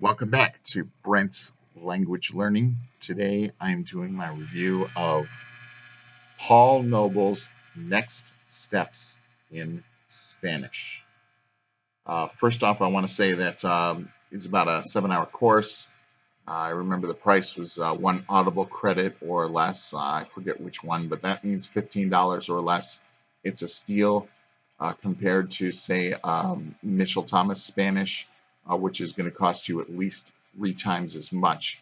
Welcome back to Brent's Language Learning. Today I'm doing my review of Paul Noble's Next Steps in Spanish. First off, I want to say that it's about a 7-hour course. I remember the price was one Audible credit or less. I forget which one, but that means $15 or less. It's a steal compared to, say, Mitchell Thomas Spanish, which is going to cost you at least 3 times as much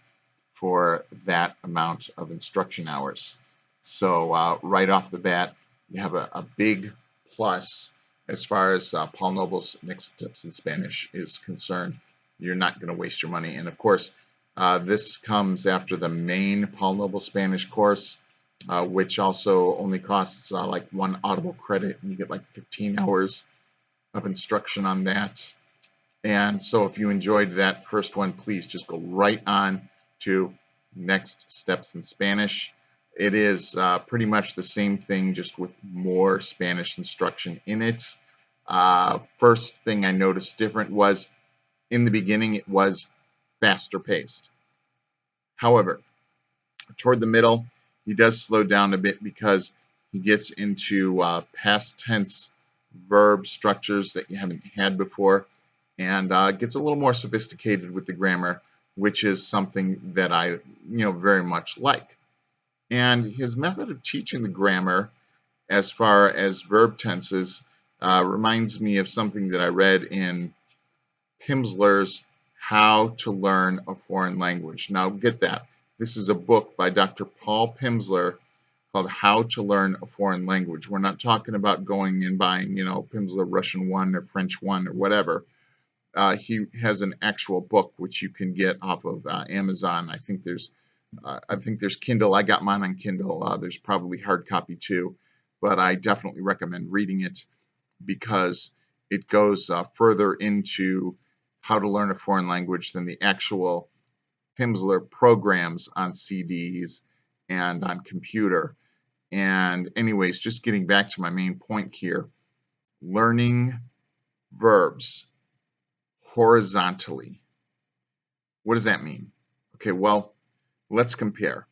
for that amount of instruction hours. So right off the bat, you have a big plus as far as Paul Noble's Next Steps in Spanish is concerned. You're not going to waste your money. And of course, this comes after the main Paul Noble Spanish course, which also only costs like one Audible credit, and you get like 15 hours of instruction on that. And so if you enjoyed that first one, please just go right on to Next Steps in Spanish. It is pretty much the same thing, just with more Spanish instruction in it. First thing I noticed different was in the beginning, it was faster paced. However, toward the middle, he does slow down a bit because he gets into past tense verb structures that you haven't had before, and gets a little more sophisticated with the grammar, which is something that I very much like. And his method of teaching the grammar as far as verb tenses reminds me of something that I read in Pimsleur's How to Learn a Foreign Language. Now get that. This is a book by Dr. Paul Pimsleur called How to Learn a Foreign Language. We're not talking about going and buying, Pimsleur Russian 1 or French 1 or whatever. He has an actual book which you can get off of Amazon. I think there's Kindle. I got mine on Kindle. There's probably hard copy too, but I definitely recommend reading it because it goes further into how to learn a foreign language than the actual Pimsleur programs on CDs and on computer. And anyways, just getting back to my main point here, learning verbs horizontally. What does that mean? Okay, well, let's compare.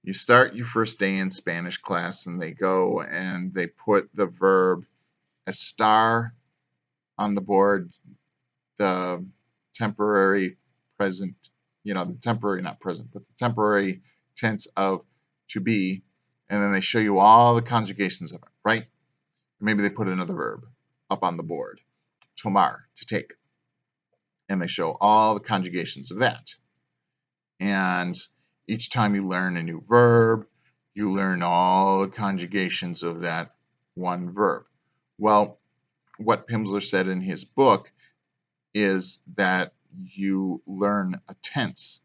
You start your first day in Spanish class and they go and they put the verb estar on the board, the temporary present, the temporary, not present, but the temporary tense of to be, and then they show you all the conjugations of it, right? Maybe they put another verb up on the board, tomar, to take, and they show all the conjugations of that. And each time you learn a new verb, you learn all the conjugations of that one verb. Well, what Pimsleur said in his book is that you learn a tense,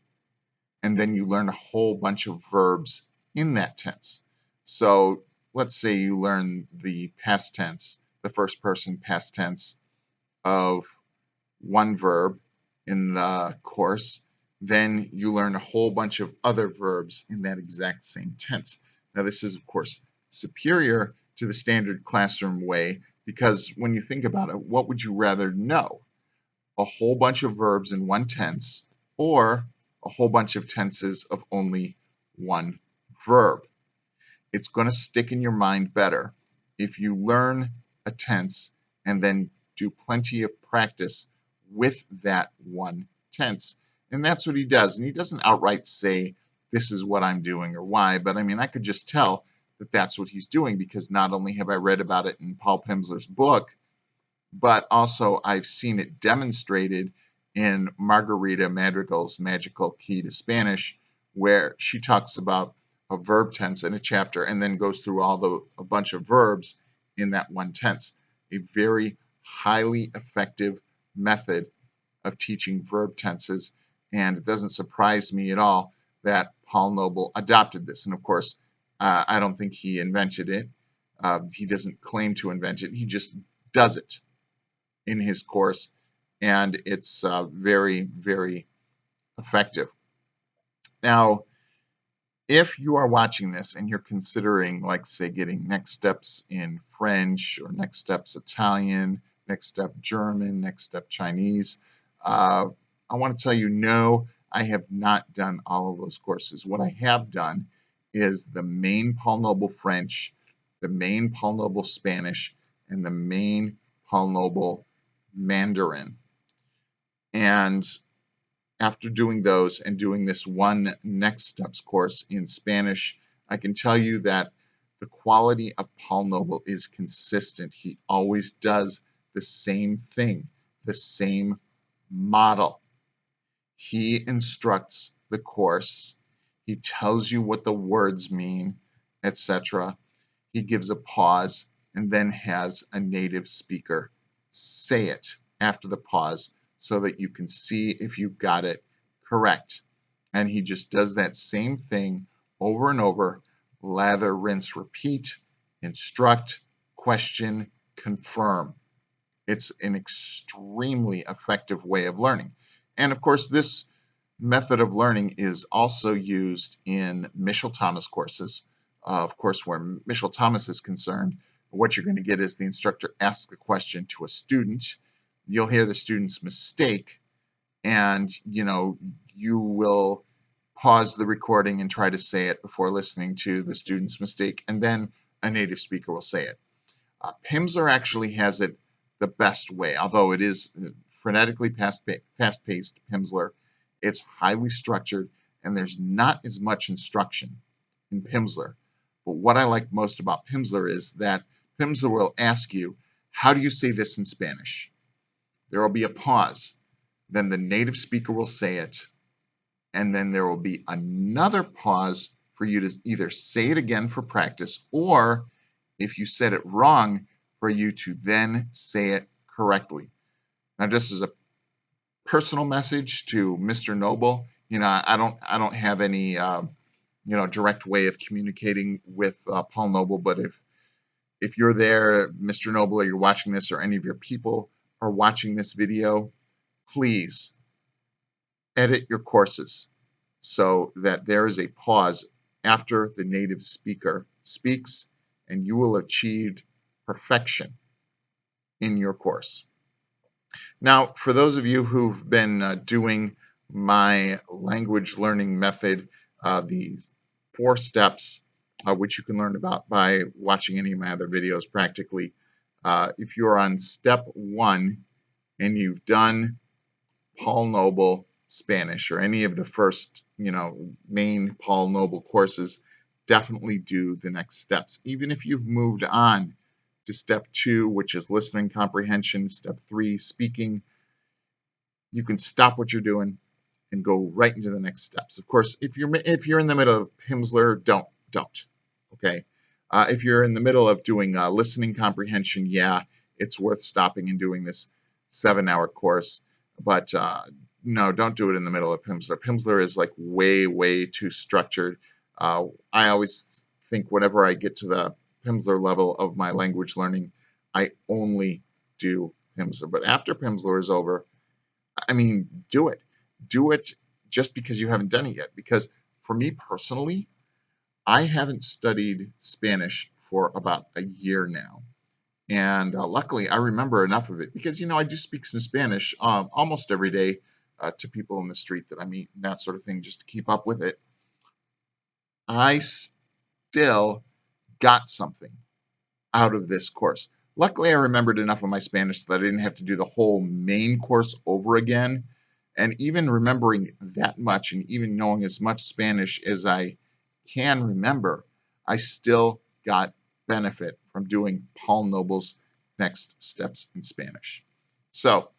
and then you learn a whole bunch of verbs in that tense. So let's say you learn the past tense, the first person past tense of one verb in the course, then you learn a whole bunch of other verbs in that exact same tense. Now, this is, of course, superior to the standard classroom way because when you think about it, what would you rather know? A whole bunch of verbs in one tense or a whole bunch of tenses of only one verb? It's going to stick in your mind better if you learn a tense and then do plenty of practice with that one tense. And that's what he does. And he doesn't outright say, this is what I'm doing or why, but I mean, I could just tell that that's what he's doing because not only have I read about it in Paul Pimsleur's book, but also I've seen it demonstrated in Margarita Madrigal's Magical Key to Spanish, where she talks about a verb tense in a chapter and then goes through a bunch of verbs in that one tense. A very highly effective method of teaching verb tenses, and it doesn't surprise me at all that Paul Noble adopted this. And of course, I don't think he invented it. He doesn't claim to invent it. He just does it in his course, and it's very, very effective. Now, if you are watching this and you're considering, like, say, getting next steps in French or next steps Italian, next step German, next step Chinese, I want to tell you, no, I have not done all of those courses. What I have done is the main Paul Noble French, the main Paul Noble Spanish, and the main Paul Noble Mandarin. And after doing those and doing this one Next Steps course in Spanish, I can tell you that the quality of Paul Noble is consistent. He always does the same thing, the same model. He instructs the course. He tells you what the words mean, etc. He gives a pause and then has a native speaker say it after the pause so that you can see if you got it correct. And he just does that same thing over and over: lather, rinse, repeat, instruct, question, confirm. It's an extremely effective way of learning. And of course, this method of learning is also used in Mitchell Thomas courses. Of course, where Mitchell Thomas is concerned, what you're going to get is the instructor asks a question to a student. You'll hear the student's mistake, and you will pause the recording and try to say it before listening to the student's mistake, and then a native speaker will say it. Pimsleur actually has it the best way, although it is frenetically fast-paced Pimsleur. It's highly structured, and there's not as much instruction in Pimsleur. But what I like most about Pimsleur is that Pimsleur will ask you, how do you say this in Spanish? There will be a pause. Then the native speaker will say it, and then there will be another pause for you to either say it again for practice, or if you said it wrong, for you to then say it correctly. Now, just as a personal message to Mr. Noble, I don't have any direct way of communicating with Paul Noble, but if you're there, Mr. Noble, or you're watching this, or any of your people are watching this video, please edit your courses so that there is a pause after the native speaker speaks, and you will achieve perfection in your course. Now, for those of you who've been doing my language learning method, the 4 steps, which you can learn about by watching any of my other videos practically. If you're on step 1 and you've done Paul Noble Spanish or any of the first, main Paul Noble courses, definitely do the next steps. Even if you've moved on to step 2, which is listening comprehension, step 3, speaking, you can stop what you're doing and go right into the next steps. Of course, if you're in the middle of Pimsleur, don't. Okay. If you're in the middle of doing listening comprehension, yeah, it's worth stopping and doing this 7-hour course. But no, don't do it in the middle of Pimsleur. Pimsleur is like way too structured. I always think whenever I get to the Pimsleur level of my language learning, I only do Pimsleur. But after Pimsleur is over, do it. Do it just because you haven't done it yet. Because for me personally, I haven't studied Spanish for about a year now. And luckily, I remember enough of it because, I do speak some Spanish almost every day to people in the street that I meet and that sort of thing, just to keep up with it. I still got something out of this course. Luckily, I remembered enough of my Spanish that I didn't have to do the whole main course over again. And even remembering that much and even knowing as much Spanish as I can remember, I still got benefit from doing Paul Noble's Next Steps in Spanish. So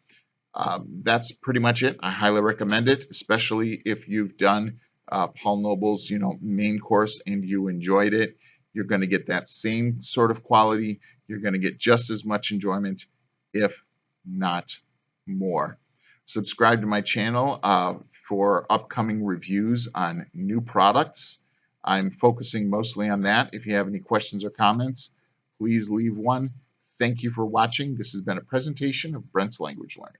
that's pretty much it. I highly recommend it, especially if you've done Paul Noble's main course and you enjoyed it. You're going to get that same sort of quality. You're going to get just as much enjoyment, if not more. Subscribe to my channel for upcoming reviews on new products. I'm focusing mostly on that. If you have any questions or comments, please leave one. Thank you for watching. This has been a presentation of Brent's Language Learning.